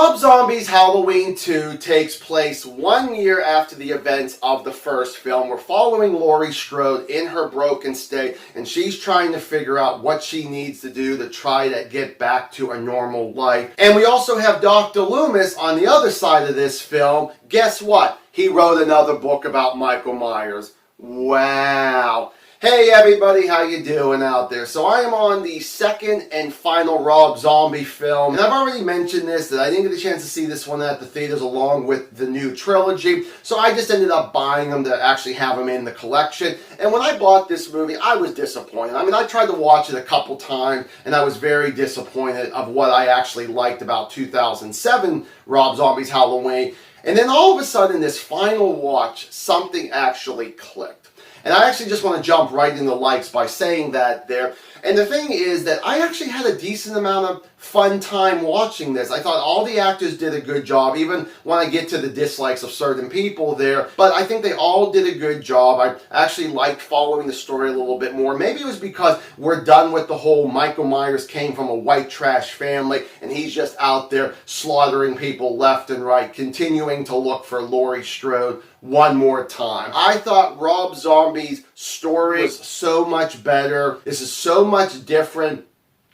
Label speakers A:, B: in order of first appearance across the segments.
A: Rob Zombie's Halloween 2 takes place 1 year after the events of the first film. We're following Laurie Strode in her broken state, and she's trying to figure out what she needs to do to try to get back to a normal life. And we also have Dr. Loomis on the other side of this film. Guess what? He wrote another book about Michael Myers. Wow. Hey everybody, how you doing out there? So I am on the second and final Rob Zombie film. And I've already mentioned this, that I didn't get a chance to see this one at the theaters along with the new trilogy. So I just ended up buying them to actually have them in the collection. And when I bought this movie, I was disappointed. I mean, I tried to watch it a couple times and I was very disappointed of what I actually liked about 2007 Rob Zombie's Halloween. And then all of a sudden, this final watch, something actually clicked. And I actually just want to jump right into likes by saying that there. And the thing is that I actually had a decent amount of fun time watching this. I thought all the actors did a good job, even when I get to the dislikes of certain people there. But I think they all did a good job. I actually liked following the story a little bit more. Maybe it was because we're done with the whole Michael Myers came from a white trash family and he's just out there slaughtering people left and right, continuing to look for Laurie Strode one more time. I thought Rob Zombie's story was so much better. This is so much different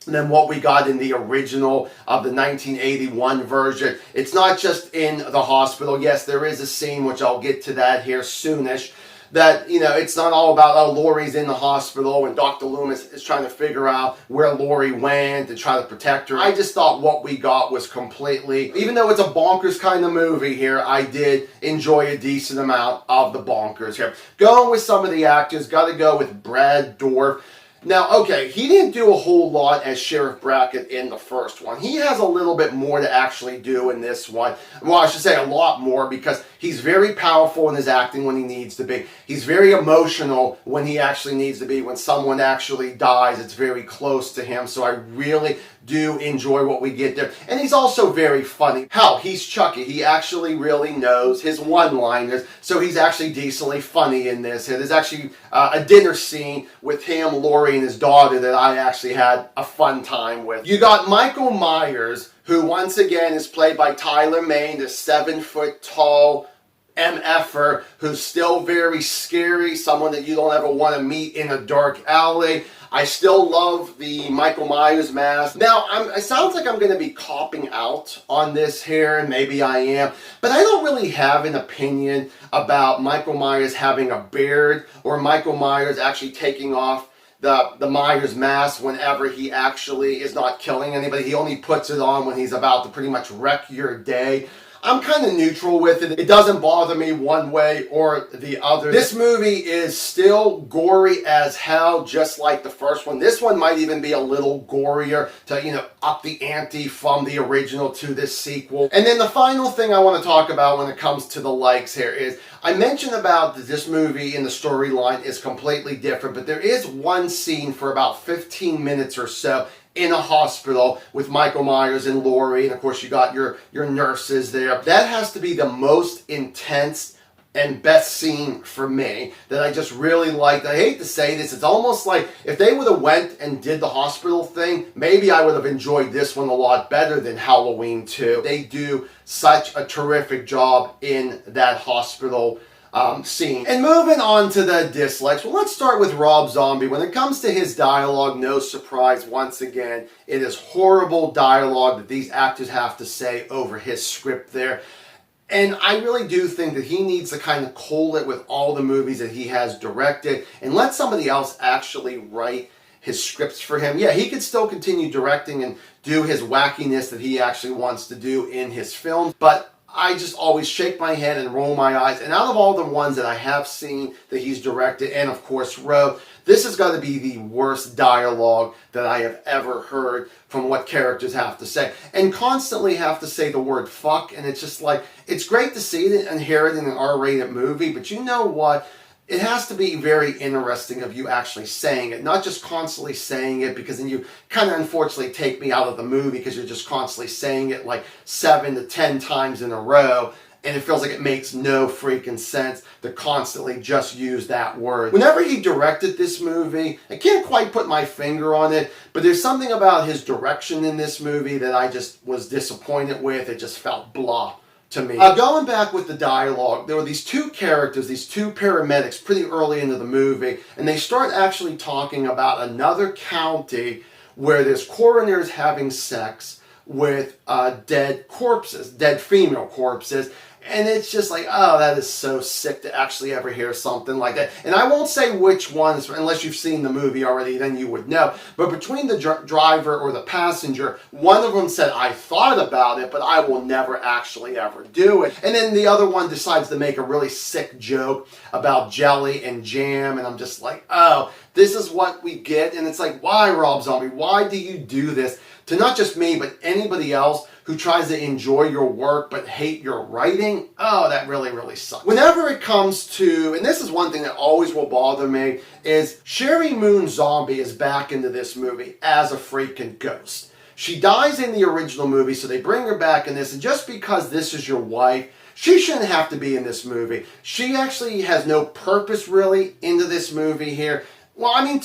A: than what we got in the original of the 1981 version. It's not just in the hospital. Yes, there is a scene, which I'll get to that here soonish, that, you know, it's not all about, oh, Laurie's in the hospital and Dr. Loomis is trying to figure out where Laurie went and try to protect her. I just thought what we got was completely, even though it's a bonkers kind of movie here, I did enjoy a decent amount of the bonkers here. Going with some of the actors, got to go with Brad Dourif. Now, okay, he didn't do a whole lot as Sheriff Brackett in the first one. He has a little bit more to actually do in this one. Well, I should say a lot more, because he's very powerful in his acting when he needs to be. He's very emotional when he actually needs to be. When someone actually dies, it's very close to him. So I really do enjoy what we get there. And he's also very funny. Hell, he's Chucky. He actually really knows his one-liners, so he's actually decently funny in this. There's actually a dinner scene with him, Laurie, and his daughter that I actually had a fun time with. You got Michael Myers, who once again is played by Tyler Mane, the 7-foot-tall MFer who's still very scary, someone that you don't ever want to meet in a dark alley. I still love the Michael Myers mask. Now, it sounds like I'm going to be copping out on this here, and maybe I am, but I don't really have an opinion about Michael Myers having a beard or Michael Myers actually taking off the Myers mask whenever he actually is not killing anybody. He only puts it on when he's about to pretty much wreck your day. I'm kind of neutral with it. It doesn't bother me one way or the other. This movie is still gory as hell, just like the first one. This one might even be a little gorier to, you know, up the ante from the original to this sequel. And then the final thing I want to talk about when it comes to the likes here is, I mentioned about that this movie in the storyline is completely different, but there is one scene for about 15 minutes or so in a hospital with Michael Myers and Laurie, and of course you got your nurses there. That has to be the most intense and best scene for me that I just really liked. I hate to say this, it's almost like if they would have went and did the hospital thing, maybe I would have enjoyed this one a lot better than Halloween 2. They do such a terrific job in that hospital scene. And moving on to the dislikes, well, let's start with Rob Zombie. When it comes to his dialogue, no surprise, once again, it is horrible dialogue that these actors have to say over his script there. And I really do think that he needs to kind of cull it with all the movies that he has directed and let somebody else actually write his scripts for him. Yeah, he could still continue directing and do his wackiness that he actually wants to do in his films, but I just always shake my head and roll my eyes. And out of all the ones that I have seen that he's directed and, of course, wrote, this has got to be the worst dialogue that I have ever heard from what characters have to say. And constantly have to say the word fuck. And it's just like, it's great to see it and hear it in an R-rated movie. But you know what? It has to be very interesting of you actually saying it, not just constantly saying it, because then you kind of unfortunately take me out of the movie because you're just constantly saying it like 7 to 10 times in a row. and it feels like it makes no freaking sense to constantly just use that word. Whenever he directed this movie, I can't quite put my finger on it, but there's something about his direction in this movie that I just was disappointed with. It just felt blah to me. Going back with the dialogue, there were these two characters, these two paramedics pretty early into the movie, and they start actually talking about another county where there's coroners having sex with dead corpses, dead female corpses. And it's just like, oh, that is so sick to actually ever hear something like that. And I won't say which ones, unless you've seen the movie already, then you would know. But between the driver or the passenger, one of them said, I thought about it, but I will never actually ever do it. And then the other one decides to make a really sick joke about jelly and jam. And I'm just like, oh, this is what we get. And it's like, why, Rob Zombie? Why do you do this to not just me, but anybody else who tries to enjoy your work but hate your writing? Oh, that really, really sucks. Whenever it comes to, and this is one thing that always will bother me, is Sherry Moon Zombie is back into this movie as a freaking ghost. She dies in the original movie, so they bring her back in this, and just because this is your wife, she shouldn't have to be in this movie. She actually has no purpose really into this movie here. Well, I mean,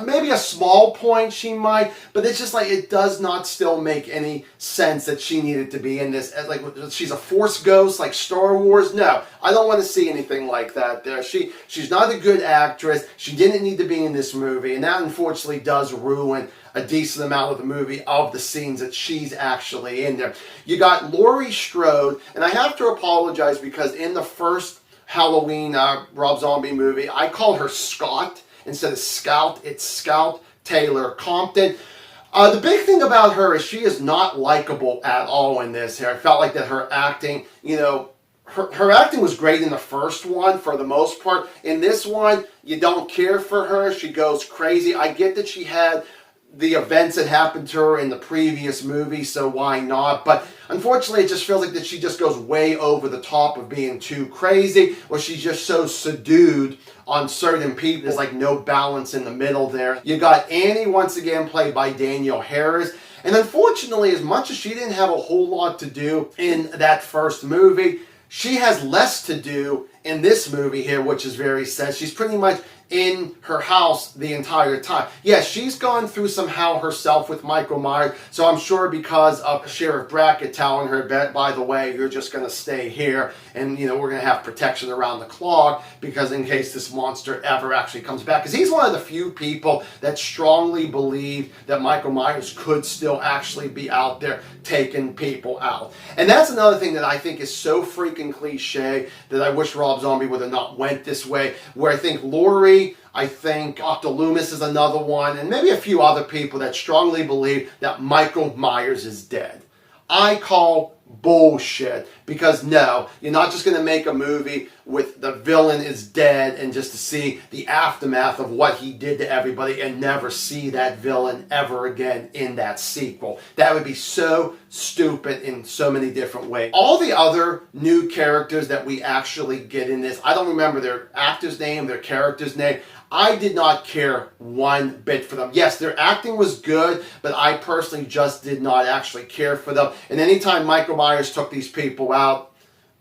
A: maybe a small point she might, but it's just like it does not still make any sense that she needed to be in this. Like she's a Force ghost, like Star Wars. No, I don't want to see anything like that there. She's not a good actress. She didn't need to be in this movie, and that unfortunately does ruin a decent amount of the movie of the scenes that she's actually in there. You got Laurie Strode, and I have to apologize because in the first Halloween Rob Zombie movie, I called her Scott. Instead of Scout, it's Scout Taylor Compton. The big thing about her is she is not likable at all in this here. I felt like that her acting, her acting was great in the first one for the most part. In this one, you don't care for her. She goes crazy. I get that she had the events that happened to her in the previous movie, so why not? But unfortunately, it just feels like that she just goes way over the top of being too crazy, or she's just so subdued on certain people. There's like no balance in the middle there. You got Annie, once again, played by Danielle Harris. And unfortunately, as much as she didn't have a whole lot to do in that first movie, she has less to do in this movie here, which is very sad. She's pretty much in her house the entire time. Yes, she's gone through some hell herself with Michael Myers, so I'm sure because of Sheriff Brackett telling her, by the way, you're just going to stay here, and we're going to have protection around the clock, because in case this monster ever actually comes back. Because he's one of the few people that strongly believe that Michael Myers could still actually be out there taking people out. And that's another thing that I think is so freaking cliche that I wish Rob Zombie would have not went this way, where I think Laurie, I think Dr. Loomis is another one, and maybe a few other people that strongly believe that Michael Myers is dead. I call bullshit, because no, you're not just going to make a movie with the villain is dead and just to see the aftermath of what he did to everybody and never see that villain ever again in that sequel. That would be so stupid in so many different ways. All the other new characters that we actually get in this, I don't remember their actor's name, their character's name. I did not care one bit for them. Yes, their acting was good, but I personally just did not actually care for them. And anytime Michael Myers took these people out,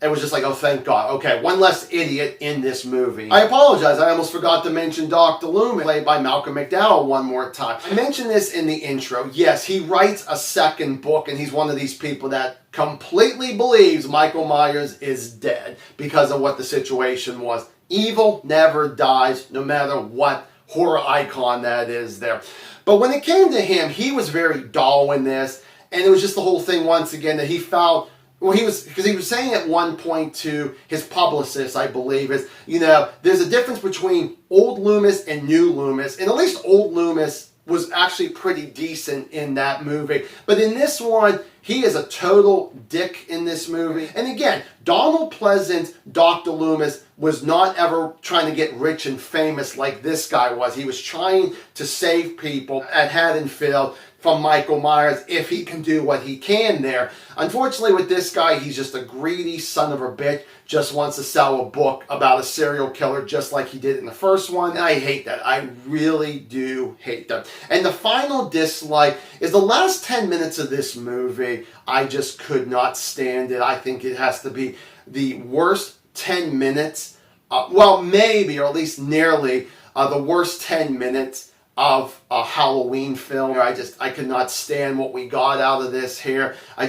A: it was just like, oh, thank God. Okay, one less idiot in this movie. I apologize. I almost forgot to mention Dr. Loomis, played by Malcolm McDowell, one more time. I mentioned this in the intro. Yes, he writes a second book, and he's one of these people that completely believes Michael Myers is dead because of what the situation was. Evil never dies, no matter what horror icon that is there. But when it came to him, he was very dull in this, and it was just the whole thing once again that he felt. Well, because he was saying at one point to his publicist, I believe, is, there's a difference between old Loomis and new Loomis, and at least old Loomis was actually pretty decent in that movie. But in this one, he is a total dick in this movie. And again, Donald Pleasant, Dr. Loomis, was not ever trying to get rich and famous like this guy was. He was trying to save people at Haddonfield from Michael Myers if he can do what he can there. Unfortunately, with this guy, he's just a greedy son of a bitch, just wants to sell a book about a serial killer just like he did in the first one. And I hate that. I really do hate that. And the final dislike is the last 10 minutes of this movie. I just could not stand it. I think it has to be the worst 10 minutes, well, maybe, or at least nearly, the worst 10 minutes of a Halloween film. I could not stand what we got out of this here. I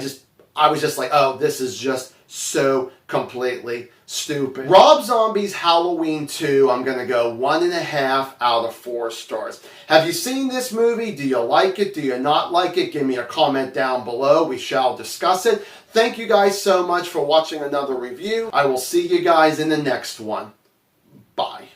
A: was just like, oh, this is just so completely stupid. Rob Zombie's Halloween 2, I'm going to go 1.5 out of 4 stars. Have you seen this movie? Do you like it? Do you not like it? Give me a comment down below. We shall discuss it. Thank you guys so much for watching another review. I will see you guys in the next one. Bye.